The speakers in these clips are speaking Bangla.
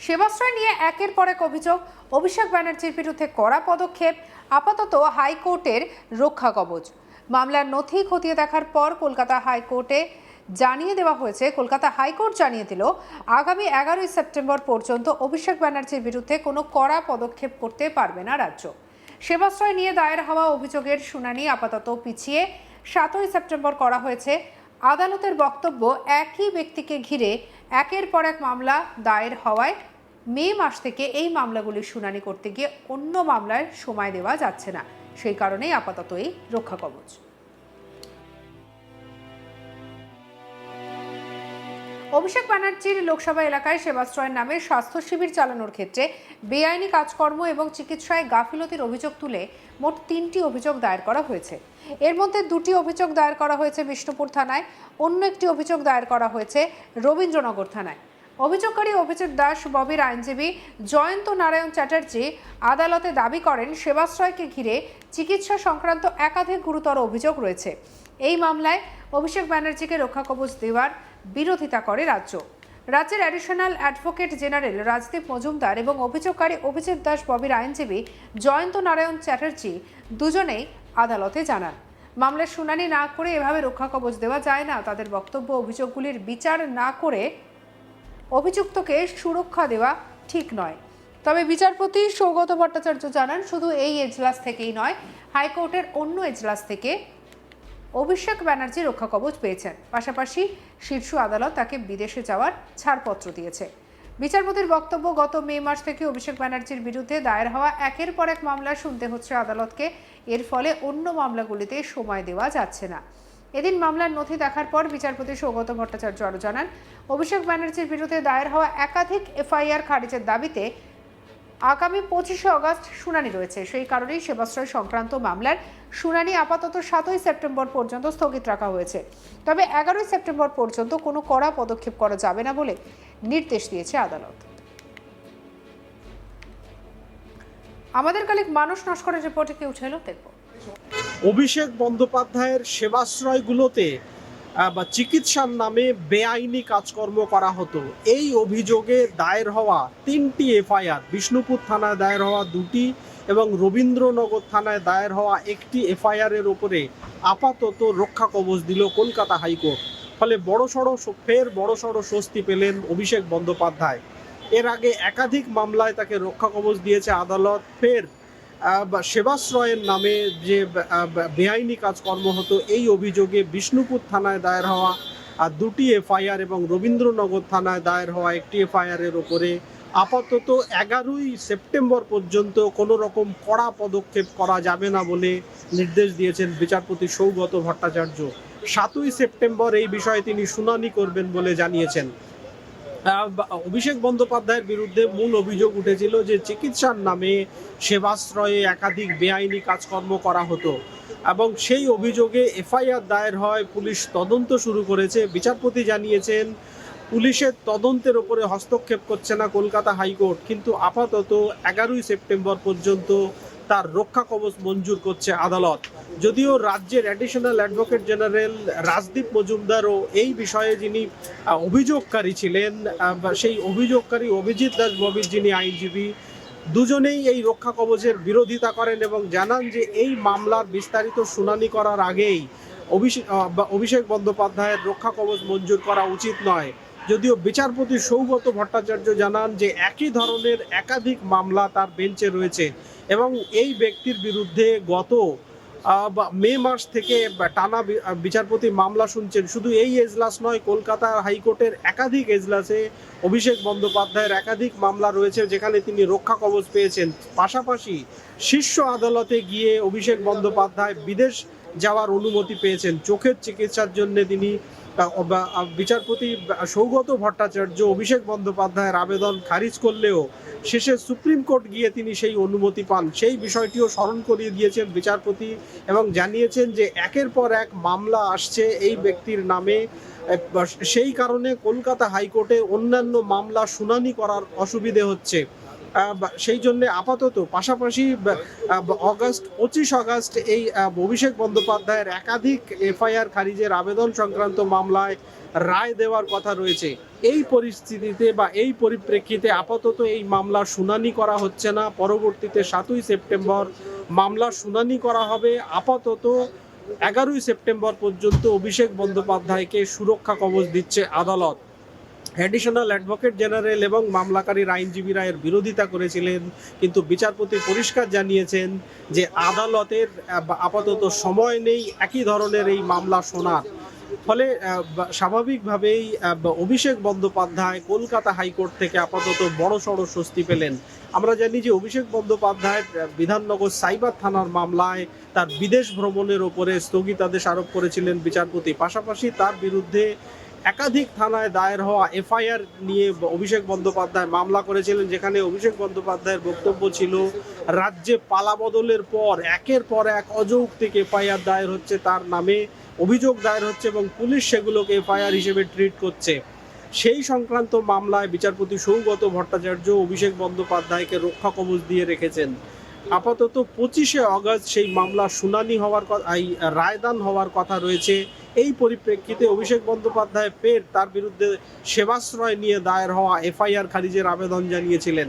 সেবাশ্রয় নিয়ে একের পর এক অভিযোগ, অভিষেক ব্যানার্জির বিরুদ্ধে কড়া পদক্ষেপ, আপাতত হাইকোর্টের রক্ষা কবচ। মামলার নথি খতিয়ে দেখার পর কলকাতা হাইকোর্টে জানিয়ে দেওয়া হয়েছে, কলকাতা হাইকোর্ট জানিয়ে দিল আগামী 11ই সেপ্টেম্বর পর্যন্ত অভিষেক ব্যানার্জির বিরুদ্ধে কোনো কড়া পদক্ষেপ করতে পারবে না রাজ্য। সেবাশ্রয় নিয়ে দায়ের হওয়া অভিযোগের শুনানি আপাতত পিছিয়ে 7ই সেপ্টেম্বর করা হয়েছে। আদালতের বক্তব্য, একই ব্যক্তিকে ঘিরে একের পর এক মামলা দায়ের হওয়ায় মে মাস থেকে এই মামলাগুলির শুনানি করতে গিয়ে অন্য মামলায় সময় দেওয়া যাচ্ছে না। সেই কারণেই আপাতত এই রক্ষা কবচ। অভিষেক ব্যানার্জির লোকসভা এলাকায় সেবাশ্রয়ের নামে স্বাস্থ্য শিবির চালানোর ক্ষেত্রে বেআইনি কাজকর্ম এবং চিকিৎসায় গাফিলতির অভিযোগ তুলে মোট 3টি অভিযোগ দায়ের করা হয়েছে। এর মধ্যে 2টি অভিযোগ দায়ের করা হয়েছে বিষ্ণুপুর থানায়, অন্য একটি অভিযোগ দায়ের করা হয়েছে রবীন্দ্রনগর থানায়। অভিযোগকারী অভিজিৎ দাস ববির আইনজীবী জয়ন্ত নারায়ণ চ্যাটার্জি আদালতে দাবি করেন, সেবাশ্রয়কে ঘিরে চিকিৎসা সংক্রান্ত একাধিক গুরুতর অভিযোগ রয়েছে। এই মামলায় অভিষেক ব্যানার্জিকে রক্ষা কবচ দেওয়ার বিরোধিতা করে রাজ্য। রাজ্যের additional advocate general Rajdeep Majumdar এবং অভিযোগকারী অভিজিৎ দাস ববির আইনজীবী জয়ন্ত নারায়ণ চ্যাটার্জি দুজনেই আদালতে জানান, মামলার শুনানি না করে এভাবে রক্ষা কবচ দেওয়া যায় না। তাদের বক্তব্য, অভিযোগগুলির বিচার না করে অভিযুক্তকে সুরক্ষা দেওয়া ঠিক নয়। তবে বিচারপতি সৌগত ভট্টাচার্য জানান, শুধু এই এজলাস থেকেই নয়, হাইকোর্টের অন্য এজলাস থেকে অভিষেক ব্যানার্জি রক্ষা কবচ পেয়েছেন। পাশাপাশি শীর্ষ আদালত তাকে বিদেশে যাওয়ার ছাড়পত্র দিয়েছে। বিচারপতির বক্তব্য, গত মে মাস থেকে অভিষেক ব্যানার্জির বিরুদ্ধে দায়ের হওয়া একের পর এক মামলা শুনতে হচ্ছে আদালতকে। এর ফলে অন্য মামলাগুলিতে সময় দেওয়া যাচ্ছে না। এদিন মামলার নথি দেখার পর বিচারপতি সৌগত ভট্টাচার্য আরও জানান, অভিষেক ব্যানার্জির বিরুদ্ধে দায়ের হওয়া একাধিক এফআইআর খারিজের দাবিতে আগামী 25শে অগস্ট শুনানি রয়েছে। সেই কারণেই সেবাশ্রয় সংক্রান্ত মামলার শুনানি আপাতত 7ই সেপ্টেম্বর পর্যন্ত স্থগিত রাখা হয়েছে। তবে 11ই সেপ্টেম্বর পর্যন্ত কোনো কড়া পদক্ষেপ করা যাবে না বলে নির্দেশ দিয়েছে আদালত। আমাদের কালিক মানুষ নস্করের রিপোর্টে কি উঠে এলো দেখব। অভিষেক বন্দ্যোপাধ্যায়ের সেবাশ্রয়গুলোতে বা চিকিৎসার নামে বেআইনি কাজকর্ম করা হতো, এই অভিযোগে দায়ের হওয়া 3টি এফআইআর, বিষ্ণুপুর থানায় দায়ের হওয়া 2টি এবং রবীন্দ্রনগর থানায় দায়ের হওয়া 1টি এফআইআরের ওপরে আপাতত রক্ষা কবচ দিল কলকাতা হাইকোর্ট। ফলে বড়সড় স্বস্তি পেলেন অভিষেক বন্দ্যোপাধ্যায়। এর আগে একাধিক মামলায় তাকে রক্ষা কবচ দিয়েছে আদালত। ফের সেবাশ্রয়ের নামে যে বেআইনি কাজকর্ম হতো, এই অভিযোগে বিষ্ণুপুর থানায় দায়ের হওয়া 2টি এফআইআর এবং রবীন্দ্রনগর থানায় দায়ের হওয়া 1টি এফআইআরের ওপরে আপাতত 11ই সেপ্টেম্বর পর্যন্ত কোনো রকম কড়া পদক্ষেপ করা যাবে না বলে নির্দেশ দিয়েছেন বিচারপতি সৌগত ভট্টাচার্য। 7ই সেপ্টেম্বর এই বিষয়ে তিনি শুনানি করবেন বলে জানিয়েছেন। অভিষেক বন্দ্যোপাধ্যায়ের বিরুদ্ধে মূল অভিযোগ উঠেছিল যে চিকিৎসার নামে সেবাশ্রয়ে একাধিক বেআইনি কাজকর্ম করা হতো এবং সেই অভিযোগে এফআইআর দায়ের হয়। পুলিশ তদন্ত শুরু করেছে। বিচারপতি জানিয়েছেন, পুলিশের তদন্তের ওপরে হস্তক্ষেপ করছে না কলকাতা হাইকোর্ট, কিন্তু আপাতত 11ই সেপ্টেম্বর পর্যন্ত তার রক্ষা কবচ মঞ্জুর করছে আদালত। যদিও রাজ্যের অ্যাডিশনাল অ্যাডভোকেট জেনারেল রাজদীপ মজুমদারও এই বিষয়ে যিনি অভিযোগকারী ছিলেন, সেই অভিযোগকারী অভিজিৎ দাস ববির যিনি আইনজীবী, দুজনেই এই রক্ষা কবচের বিরোধিতা করেন এবং জানান যে এই মামলার বিস্তারিত শুনানি করার আগেই অভিষেক বন্দ্যোপাধ্যায়ের রক্ষা কবচ মঞ্জুর করা উচিত নয়। যদিও বিচারপতি সৌগত ভট্টাচার্য জানান যে একই ধরনের একাধিক মামলা তার বেঞ্চে রয়েছে এবং এই ব্যক্তির বিরুদ্ধে গত মে মাস থেকে টানা বিচারপতি মামলা শুনছেন। শুধু এই এজলাস নয়, কলকাতা হাইকোর্টের একাধিক এজলাসে অভিষেক বন্দ্যোপাধ্যায়ের একাধিক মামলা রয়েছে যেখানে তিনি রক্ষা কবচ পেয়েছেন। পাশাপাশি শীর্ষ আদালতে গিয়ে অভিষেক বন্দ্যোপাধ্যায় বিদেশ যাওয়ার অনুমতি পেয়েছেন চোখের চিকিৎসার জন্য। তিনি বিচারপতি সৌগত ভট্টাচার্য অভিষেক বন্দ্যোপাধ্যায়ের আবেদন খারিজ করলেও শেষে সুপ্রিম কোর্ট গিয়ে তিনি সেই অনুমতি পান। সেই বিষয়টিও স্মরণ করিয়ে দিয়েছেন বিচারপতি এবং জানিয়েছেন যে একের পর এক মামলা আসছে এই ব্যক্তির নামে, সেই কারণে কলকাতা হাইকোর্টে অন্যান্য মামলা শুনানি করার অসুবিধে হচ্ছে। সেই জন্য আপাতত পাশাপাশি 25 আগস্ট এই অভিষেক বন্দ্যোপাধ্যায়ের একাধিক এফআইআর খারিজের আবেদন সংক্রান্ত মামলায় রায় দেওয়ার কথা রয়েছে। এই পরিস্থিতিতে বা এই পরিপ্রেক্ষিতে আপাতত এই মামলার শুনানি করা হচ্ছে না। পরবর্তীতে 7ই সেপ্টেম্বর মামলার শুনানি করা হবে। আপাতত 11ই সেপ্টেম্বর পর্যন্ত অভিষেক বন্দ্যোপাধ্যায়কে সুরক্ষা কবচ দিচ্ছে আদালত। অ্যাডিশনাল অ্যাডভোকেট জেনারেল এবং মামলাকারীর আইনজীবীরা এর বিরোধিতা করেছিলেন, কিন্তু বিচারপতি পরিষ্কার জানিয়েছেন যে আদালতের আপাতত সময় নেই একই ধরনের এই মামলা শোনার। ফলে স্বাভাবিকভাবেই অভিষেক বন্দ্যোপাধ্যায় কলকাতা হাইকোর্ট থেকে আপাতত বড়সড় স্বস্তি পেলেন। আমরা জানি যে অভিষেক বন্দ্যোপাধ্যায় বিধাননগর সাইবার থানার মামলায় তার বিদেশ ভ্রমণের ওপরে স্থগিতাদেশ আরোপ করেছিলেন বিচারপতি। পাশাপাশি তার বিরুদ্ধে একাধিক থানায় দায়ের হওয়া এফআইআর নিয়ে অভিষেক বন্দ্যোপাধ্যায় মামলা করেছিলেন, যেখানে অভিষেক বন্দ্যোপাধ্যায়ের বক্তব্য ছিল রাজ্যে পালাবদলের পর একের পর এক অযৌক্তিক এফআইআর দায়ের হচ্ছে তার নামে, অভিযোগ দায়ের হচ্ছে এবং পুলিশ সেগুলোকে এফআইআর হিসেবে ট্রিট করছে। সেই সংক্রান্ত মামলায় বিচারপতি সৌগত ভট্টাচার্য অভিষেক বন্দ্যোপাধ্যায়কে রক্ষা কবচ দিয়ে রেখেছেন। আপাতত 25শে আগস্ট সেই মামলার শুনানি হওয়ার রায়দান হওয়ার কথা রয়েছে। এই পরিপ্রেক্ষিতে অভিষেক বন্দ্যোপাধ্যায় ফের তার বিরুদ্ধে সেবাশ্রয় নিয়ে দায়ের হওয়া এফআইআর খারিজের আবেদন জানিয়েছিলেন।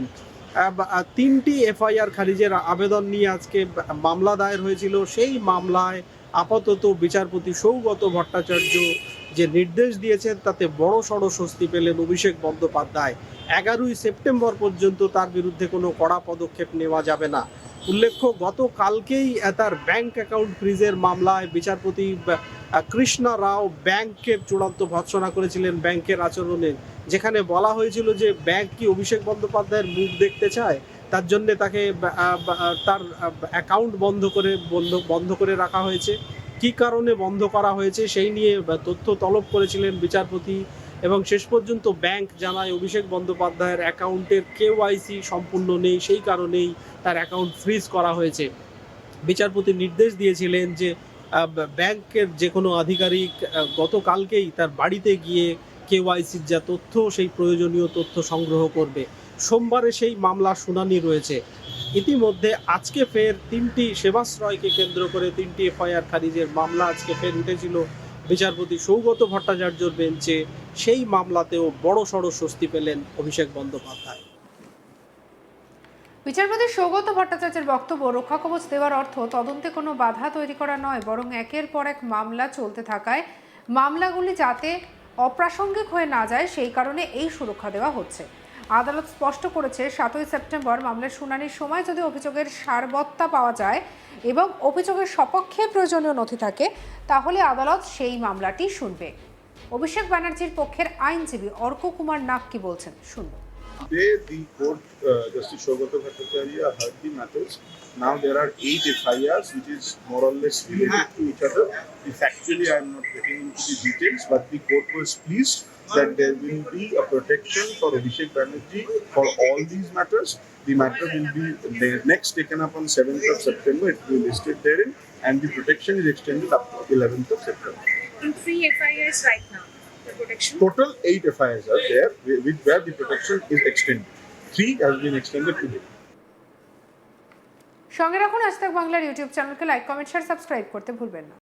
3টি এফআইআর খারিজের আবেদন নিয়ে আজকে মামলা দায়ের হয়েছিল। সেই মামলায় আপাতত বিচারপতি সৌগত ভট্টাচার্য যে নির্দেশ দিয়েছেন তাতে বড়সড় স্বস্তি পেলেন অভিষেক বন্দ্যোপাধ্যায়। 11ই সেপ্টেম্বর পর্যন্ত তার বিরুদ্ধে কোনো কড়া পদক্ষেপ নেওয়া যাবে না। উল্লেখ্য, গতকালকেই তার ব্যাংক অ্যাকাউন্ট ফ্রিজের মামলায় বিচারপতি কৃষ্ণা রাও ব্যাংকের চূড়ান্ত ভর্ৎসনা করেছিলেন ব্যাংকের আচরণে, যেখানে বলা হয়েছিল যে ব্যাংক কি অভিষেক বন্দ্যোপাধ্যায়ের মুখ দেখতে চায়, তার জন্য তাকে তার অ্যাকাউন্ট বন্ধ করে রাখা হয়েছে। কী কারণে বন্ধ করা হয়েছে সেই নিয়ে তথ্য তলব করেছিলেন বিচারপতি, এবং শেষ পর্যন্ত ব্যাংক জানায় অভিষেক বন্দ্যোপাধ্যায়ের অ্যাকাউন্টের কেওয়াইসি সম্পূর্ণ নেই, সেই কারণেই তার অ্যাকাউন্ট ফ্রিজ করা হয়েছে। বিচারপতি নির্দেশ দিয়েছিলেন যে ব্যাংকের যে কোনো আধিকারিক গতকালকেই তার বাড়িতে গিয়ে কেওয়াইসির যা তথ্য সেই প্রয়োজনীয় তথ্য সংগ্রহ করবে। সোমবারে সেই মামলা শুনানি রয়েছে। ইতিমধ্যে আজকে ফের 3টি সেবাশ্রয়কে কেন্দ্র করে 3টি এফআইআর খারিজের মামলা আজকে ফের উঠেছিল বিচারপতি সৌগত ভট্টাচার্যর বেঞ্চে। সেই মামলাতেও বড়সড় স্বস্তি পেলেন অভিষেক বন্দ্যোপাধ্যায়। বিচারপতি সৌগত ভট্টাচার্যের বক্তব্য, রক্ষা কবচ দেওয়ার অর্থ তদন্তে কোনো বাধা তৈরি করা নয়, বরং একের পর এক মামলা চলতে থাকায় মামলাগুলি যাতে অপ্রাসঙ্গিক হয়ে না যায় সেই কারণে এই সুরক্ষা দেওয়া হচ্ছে। আদালত স্পষ্ট করেছে 7ই সেপ্টেম্বর মামলার শুনানির সময় যদি অভিযোগের সারবত্তা পাওয়া যায় এবং অভিযোগের সপক্ষে প্রয়োজনীয় নথি থাকে তাহলে আদালত সেই মামলাটি শুনবে। অভিষেক ব্যানার্জির পক্ষের আইনজীবী অর্ক কুমার নাগ কি বলছেন শুনব। Today, the court, Justice Shogata Bhattacharya heard the matters. Now there are 8 FIRs which is more or less related to each other. If actually I am not getting into the details, but the court was pleased that there will be a protection for Abhishek Banerjee for all these matters. The matter will be next taken up on 7th of September. It will be listed therein, and the protection is extended up to 11th of September. In 3 FIRs right now, the protection? Total 8 FIRs are there, where the protection is extended. 3 has been extended today. সঙ্গে রাখুন আজ তাক বাংলার ইউটিউব চ্যানেলকে লাইক, কমেন্ট, শেয়ার, সাবস্ক্রাইব করতে ভুলবেন না।